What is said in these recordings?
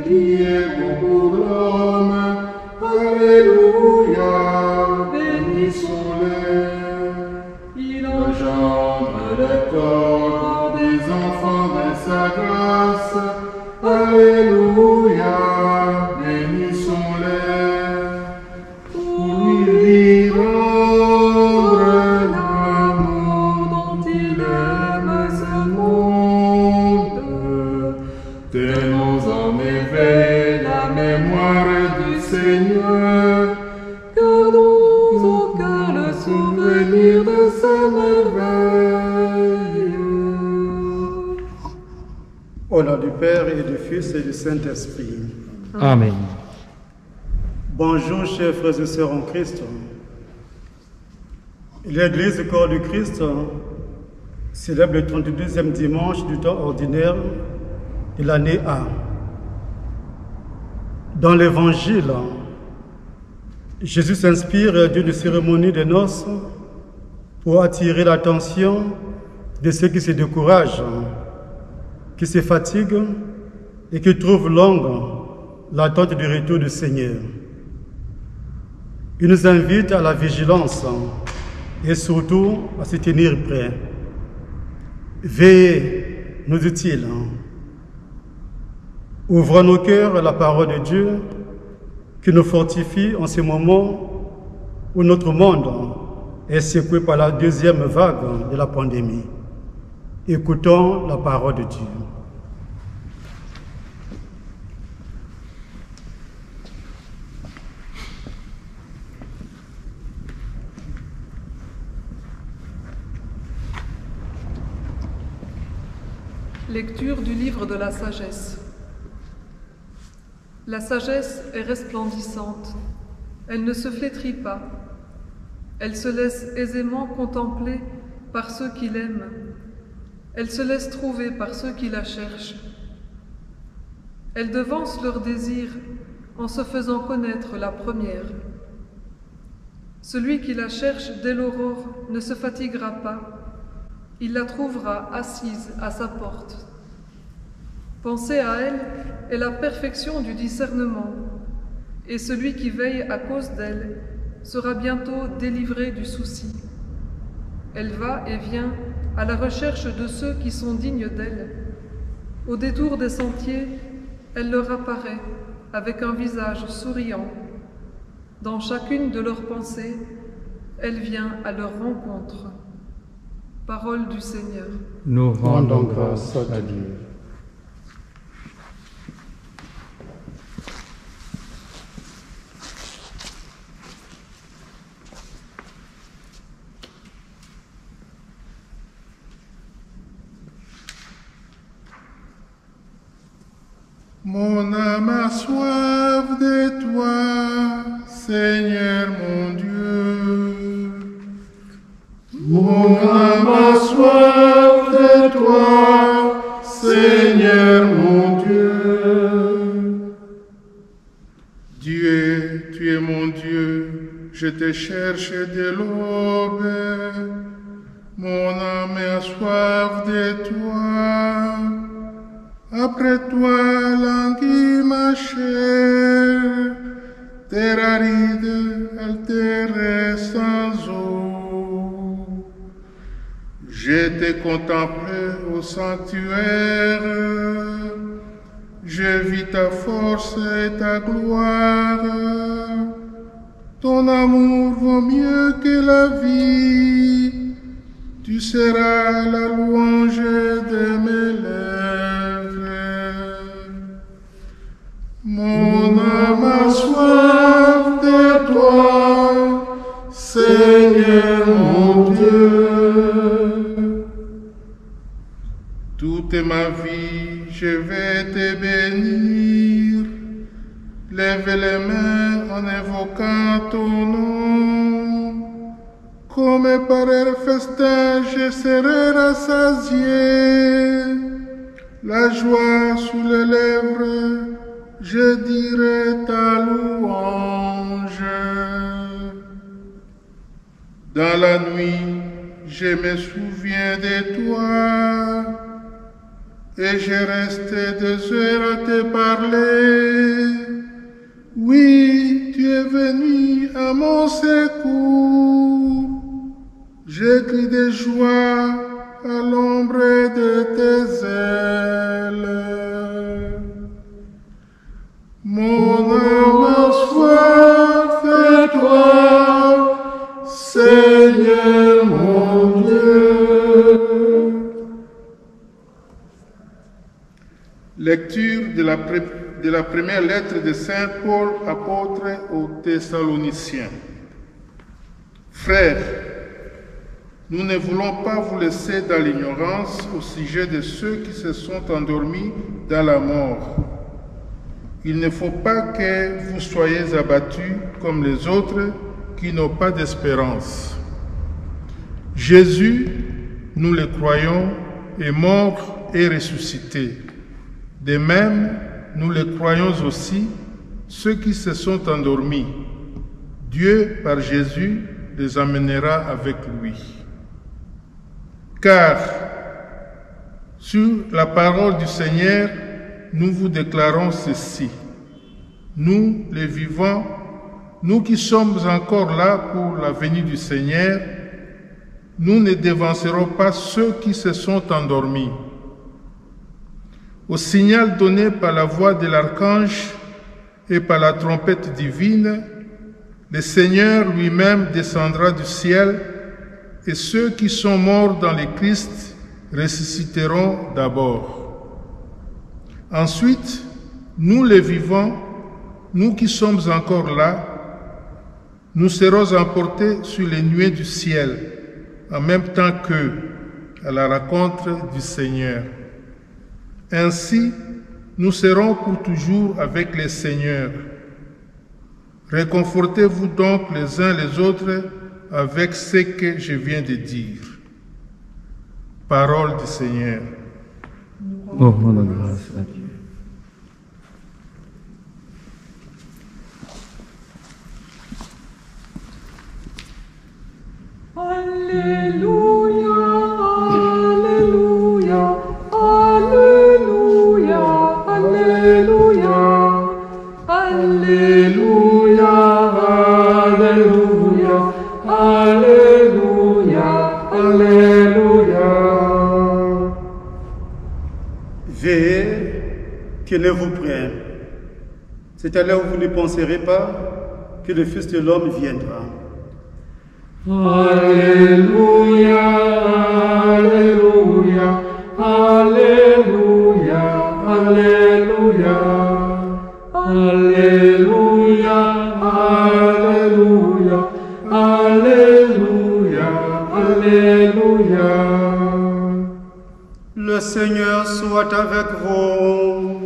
qui est bon pour l'homme. Alléluia, bénissons-les. Il engendre le corps des enfants de sa grâce. Alléluia, bénissons-les. Pour lui rendre l'amour dont il aime ce monde. Tenons en éveil la mémoire du Seigneur. Gardons au cœur le souvenir de sa merveille. Au nom du Père et du Fils et du Saint-Esprit. Amen. Bonjour chers frères et sœurs en Christ. L'Église du corps du Christ célèbre le 32e dimanche du temps ordinaire de l'année A. Dans l'Évangile, Jésus s'inspire d'une cérémonie de noces pour attirer l'attention de ceux qui se découragent, qui se fatiguent et qui trouvent longue l'attente du retour du Seigneur. Il nous invite à la vigilance et surtout à se tenir prêts. Veillez, nous dit-il. Ouvrons nos cœurs à la parole de Dieu qui nous fortifie en ce moment où notre monde est secoué par la deuxième vague de la pandémie. Écoutons la parole de Dieu. Lecture du livre de la sagesse. La sagesse est resplendissante, elle ne se flétrit pas, elle se laisse aisément contempler par ceux qui l'aiment, elle se laisse trouver par ceux qui la cherchent. Elle devance leurs désirs en se faisant connaître la première. Celui qui la cherche dès l'aurore ne se fatiguera pas, il la trouvera assise à sa porte. Penser à elle est la perfection du discernement, et celui qui veille à cause d'elle sera bientôt délivré du souci. Elle va et vient à la recherche de ceux qui sont dignes d'elle. Au détour des sentiers, elle leur apparaît avec un visage souriant. Dans chacune de leurs pensées, elle vient à leur rencontre. Parole du Seigneur. Nous rendons grâce à Dieu. Mon âme a soif de toi, Seigneur mon Dieu. Mon âme a soif de toi, Seigneur mon Dieu. Dieu, tu es mon Dieu, je te cherche de l'aube. Mon âme a soif de toi. Après toi, languit ma chair, terre aride, altérée sans eau. Je t'ai contemplé au sanctuaire, je vis ta force et ta gloire. Ton amour vaut mieux que la vie, tu seras la louange de mes lèvres. Mon âme a soif de toi, Seigneur mon Dieu. Toute ma vie, je vais te bénir. Lève les mains en invoquant ton nom. Comme par un festin, je serai rassasié. La joie sous les lèvres, je dirai ta louange. Dans la nuit, je me souviens de toi. et j'ai resté 2 heures à te parler. Oui, tu es venu à mon secours. J'ai crié de joie à l'ombre de tes ailes. Mon âme a soif de toi, Seigneur mon Dieu. Lecture de la première lettre de Saint Paul, apôtre aux Thessaloniciens. Frères, nous ne voulons pas vous laisser dans l'ignorance au sujet de ceux qui se sont endormis dans la mort. Il ne faut pas que vous soyez abattus comme les autres qui n'ont pas d'espérance. Jésus, nous le croyons, est mort et ressuscité. De même, nous le croyons aussi, ceux qui se sont endormis. Dieu, par Jésus, les amènera avec lui. Car, sur la parole du Seigneur, nous vous déclarons ceci. Nous, les vivants, nous qui sommes encore là pour la venue du Seigneur, nous ne devancerons pas ceux qui se sont endormis. Au signal donné par la voix de l'archange et par la trompette divine, le Seigneur lui-même descendra du ciel et ceux qui sont morts dans le Christ ressusciteront d'abord. Ensuite, nous les vivants, nous qui sommes encore là, nous serons emportés sur les nuées du ciel, en même temps qu'eux, à la rencontre du Seigneur. Ainsi, nous serons pour toujours avec le Seigneur. Réconfortez-vous donc les uns les autres avec ce que je viens de dire. Parole du Seigneur. Nous rendons grâce à Dieu. Alléluia, Alléluia, Alléluia, Alléluia, Alléluia, Alléluia, Alléluia, Alléluia. Veillez, que ne vous prenne. C'est à l'heure où vous ne penserez pas que le Fils de l'homme viendra. Alléluia, Alléluia, Alléluia, Alléluia, Alléluia, Alléluia, Alléluia, Alléluia. Le Seigneur soit avec vous.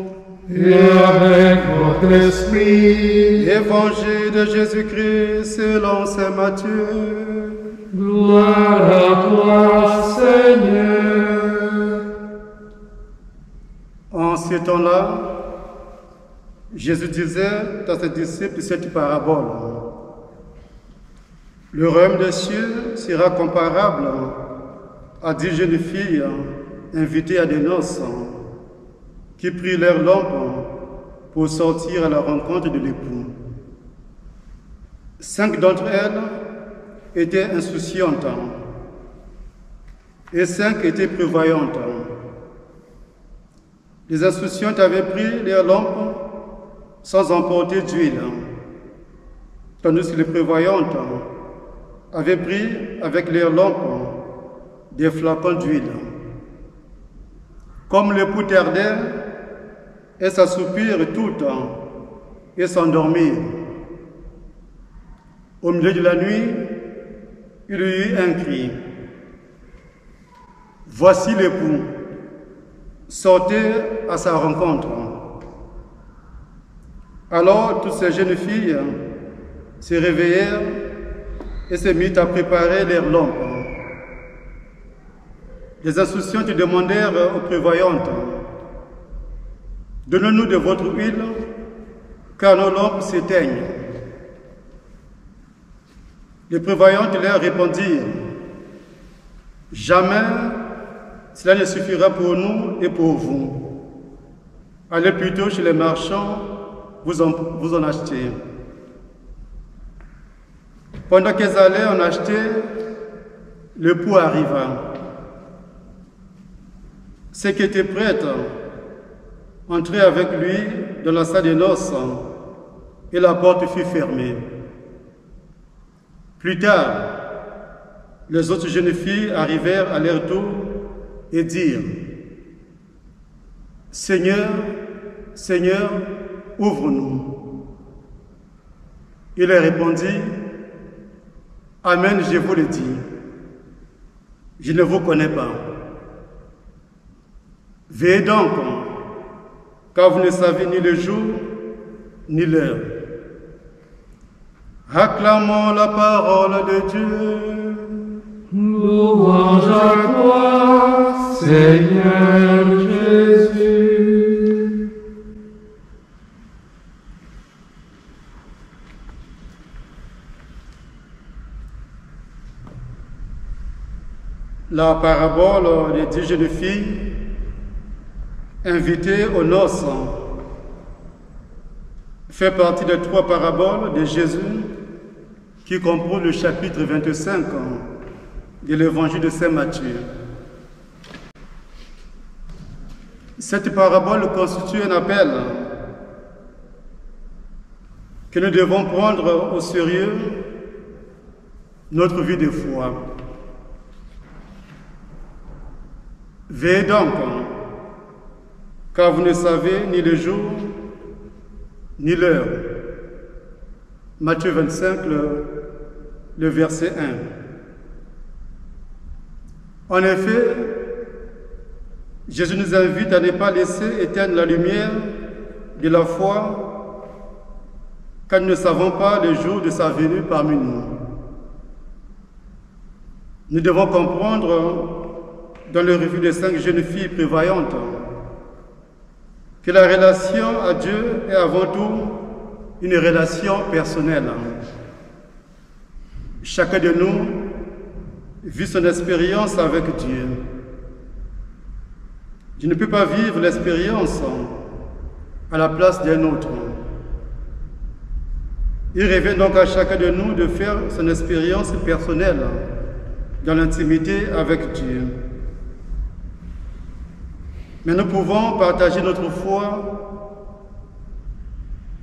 Et avec votre esprit. Évangile de Jésus-Christ selon saint Matthieu. Gloire à toi, Seigneur. En ce temps-là, Jésus disait à ses disciples cette parabole. Le royaume des cieux sera comparable à 10 jeunes filles invitées à des noces qui prirent leur lampe pour sortir à la rencontre de l'époux. 5 d'entre elles étaient insouciantes et 5 étaient prévoyantes. Les insouciantes avaient pris leur lampe sans emporter d'huile, tandis que les prévoyantes avaient pris avec leur lampe des flacons d'huile. Comme l'époux tardait, elles s'assoupirent toutes et s'endormirent. Au milieu de la nuit, il y eut un cri. Voici l'époux, sortez à sa rencontre. Alors toutes ces jeunes filles se réveillèrent et se mirent à préparer leurs lampes. Les insouciantes demandèrent aux prévoyantes, « Donnez-nous de votre huile, car nos lampes s'éteignent. » Les prévoyantes leur répondirent, « Jamais, cela ne suffira pour nous et pour vous. Allez plutôt chez les marchands, vous en achetez. Pendant qu'ils allaient en acheter, le pou arriva. Ceux qui étaient prêts entraient avec lui dans la salle des noces et la porte fut fermée. Plus tard, les autres jeunes filles arrivèrent à leur tour et dirent: Seigneur, Seigneur, ouvre-nous. Il leur répondit: Amen, je vous le dis, je ne vous connais pas. Veillez donc, car vous ne savez ni le jour ni l'heure. Acclamons la parole de Dieu. Louange à toi, Seigneur Jésus. La parabole des 10 jeunes filles invitées aux noces fait partie des 3 paraboles de Jésus qui composent le chapitre 25 de l'évangile de Saint Matthieu. Cette parabole constitue un appel que nous devons prendre au sérieux notre vie de foi. Veillez donc, car vous ne savez ni le jour ni l'heure. Matthieu 25, le verset 1. En effet, Jésus nous invite à ne pas laisser éteindre la lumière de la foi, car nous ne savons pas le jour de sa venue parmi nous. Nous devons comprendre, dans le revue des 5 jeunes filles prévoyantes, que la relation à Dieu est avant tout une relation personnelle. Chacun de nous vit son expérience avec Dieu. Je ne peux pas vivre l'expérience à la place d'un autre. Il revient donc à chacun de nous de faire son expérience personnelle dans l'intimité avec Dieu. Mais nous pouvons partager notre foi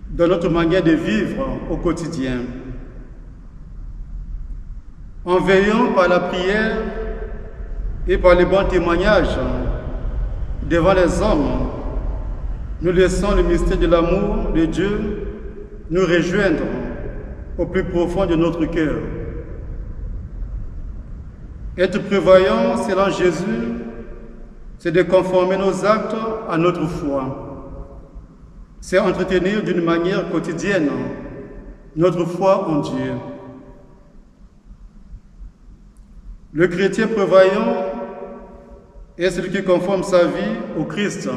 dans notre manière de vivre au quotidien. En veillant par la prière et par les bons témoignages devant les hommes, nous laissons le mystère de l'amour de Dieu nous rejoindre au plus profond de notre cœur. Être prévoyant selon Jésus, c'est de conformer nos actes à notre foi. C'est entretenir d'une manière quotidienne notre foi en Dieu. Le chrétien prévoyant est celui qui conforme sa vie au Christ.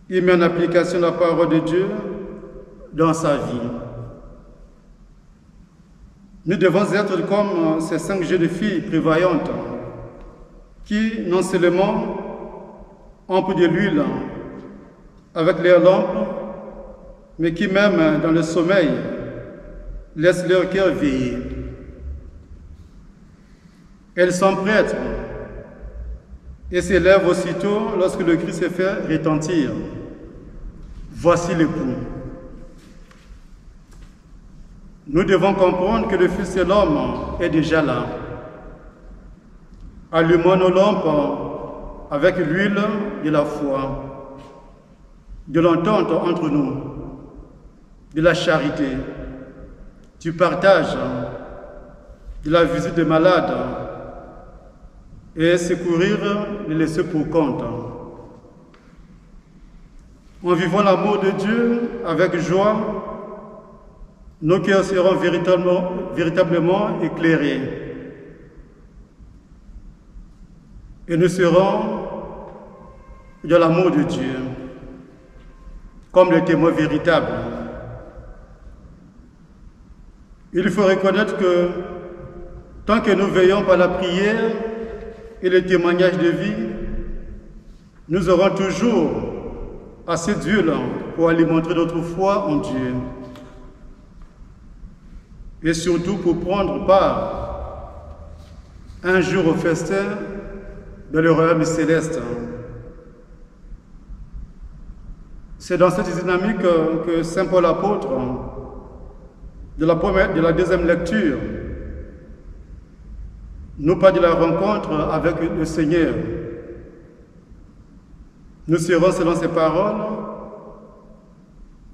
Il met en application la parole de Dieu dans sa vie. Nous devons être comme ces 5 jeunes filles prévoyantes qui, non seulement, ont pris de l'huile avec leurs lampes, mais qui, même dans le sommeil, laissent leur cœur veiller. Elles sont prêtes et s'élèvent aussitôt lorsque le cri se fait retentir. Voici l'époux. Nous devons comprendre que le Fils de l'homme est déjà là. Allumons nos lampes avec l'huile de la foi, de l'entente entre nous, de la charité, du partage, de la visite des malades et secourir les laissés pour compte. En vivant l'amour de Dieu avec joie, nos cœurs seront véritablement éclairés. Et nous serons de l'amour de Dieu, comme les témoins véritables. Il faut reconnaître que tant que nous veillons par la prière et le témoignage de vie, nous aurons toujours assez d'huile pour alimenter notre foi en Dieu. Et surtout pour prendre part un jour au festin de le royaume céleste. C'est dans cette dynamique que Saint Paul apôtre, de la deuxième lecture, nous parle de la rencontre avec le Seigneur. Nous serons, selon ses paroles,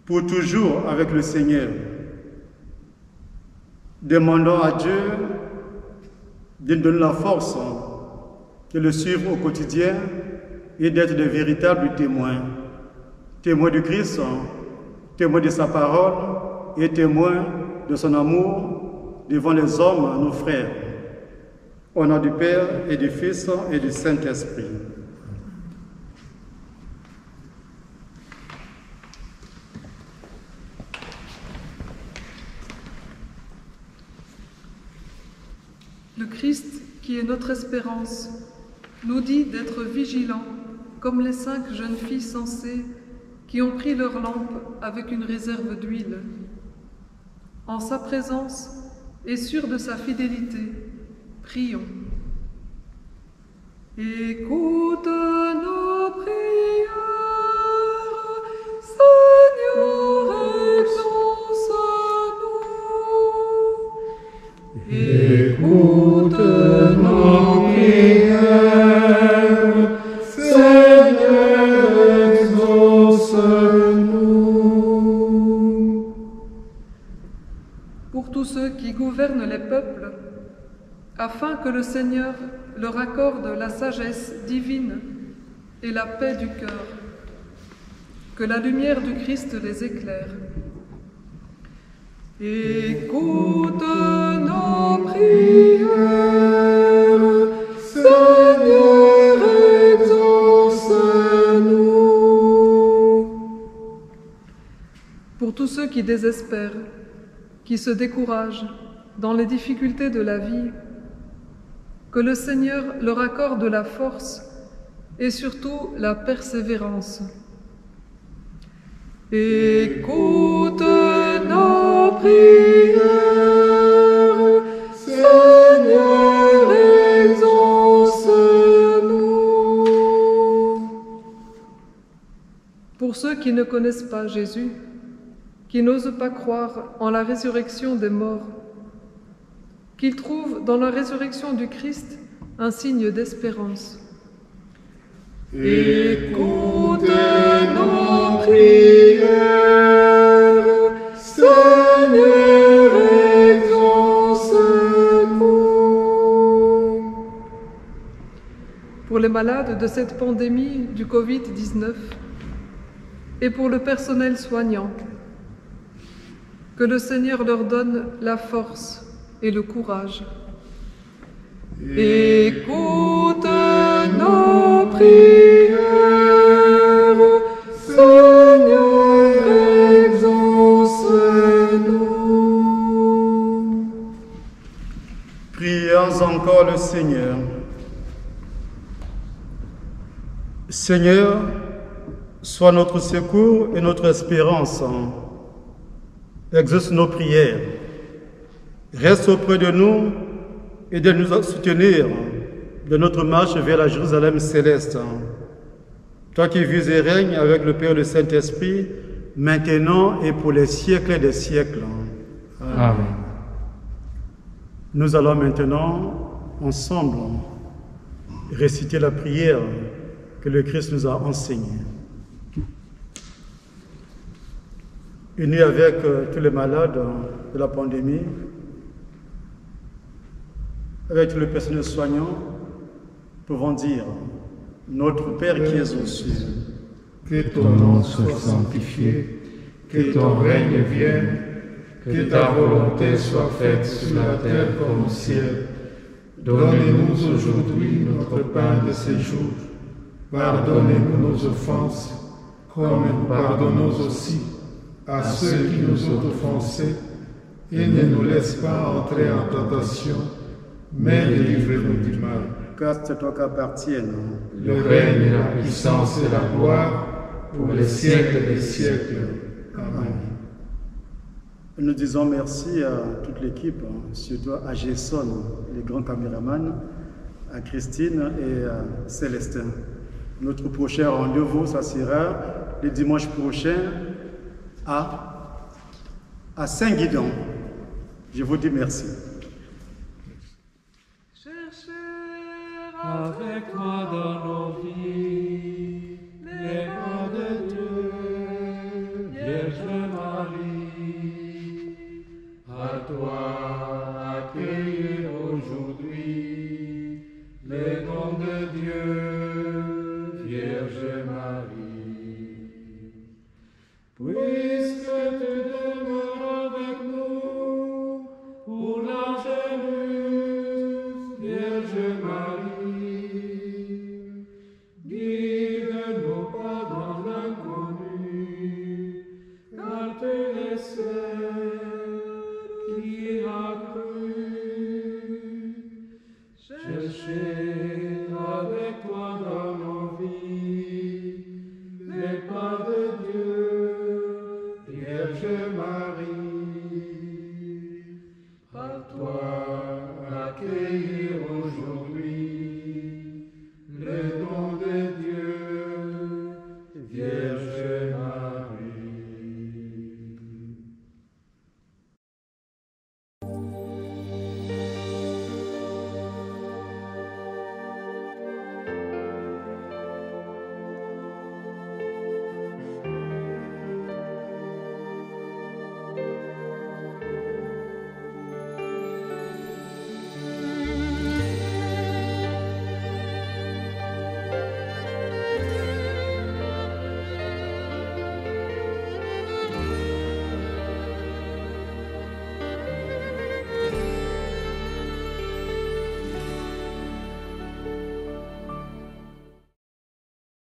pour toujours avec le Seigneur. Demandons à Dieu de nous donner la force de le suivre au quotidien et d'être de véritables témoins. Témoins du Christ, témoins de sa parole et témoins de son amour devant les hommes, nos frères. Au nom du Père et du Fils et du Saint-Esprit. Le Christ, qui est notre espérance, nous dit d'être vigilants, comme les 5 jeunes filles sensées qui ont pris leur lampe avec une réserve d'huile. En sa présence et sûrs de sa fidélité, prions. Écoute nos prières, Seigneur, exauce-nous. Écoute nos prières, Seigneur, exauce-nous. Pour tous ceux qui gouvernent les peuples, afin que le Seigneur leur accorde la sagesse divine et la paix du cœur, que la lumière du Christ les éclaire. Écoute nos prières, Seigneur, exauce-nous. Pour tous ceux qui désespèrent, qui se découragent dans les difficultés de la vie, que le Seigneur leur accorde la force et surtout la persévérance. Écoute nos prières, Seigneur, exauce-nous. Pour ceux qui ne connaissent pas Jésus, qui n'osent pas croire en la résurrection des morts, qu'ils trouvent dans la résurrection du Christ un signe d'espérance. Écoute nos prières, Seigneur, exauce-nous. Pour les malades de cette pandémie du Covid-19 et pour le personnel soignant, que le Seigneur leur donne la force et le courage. Écoute nos prières, Seigneur, exauce-nous. Prions encore le Seigneur. Seigneur, sois notre secours et notre espérance. Exauce nos prières. Reste auprès de nous et de nous soutenir de notre marche vers la Jérusalem céleste. Toi qui vis et règnes avec le Père et le Saint-Esprit, maintenant et pour les siècles des siècles. Amen. Nous allons maintenant, ensemble, réciter la prière que le Christ nous a enseignée. Unis avec tous les malades de la pandémie, avec tous les personnels soignants, pouvons dire « Notre Père qui es aux cieux, que ton nom soit sanctifié, que ton règne vienne, que ta volonté soit faite sur la terre comme au ciel. Donne-nous aujourd'hui notre pain de ce jour. Pardonnez-nous nos offenses, comme nous pardonnons aussi à ceux qui nous ont offensés, et ne nous laisse pas entrer en tentation, mais délivre-nous du mal. car c'est toi qu'appartiennent le règne et la puissance et la gloire pour les siècles des siècles. Amen. Nous disons merci à toute l'équipe, surtout à Jason, les grands caméramans, à Christine et à Célestin. Notre prochain rendez-vous, ça sera le dimanche prochain à Saint-Guidon. Je vous dis merci. Cherchez Avec toi dans nos vies, les mains de Dieu, Vierge Marie, à toi accueillir aujourd'hui les dons de Dieu, Vierge Marie. Puis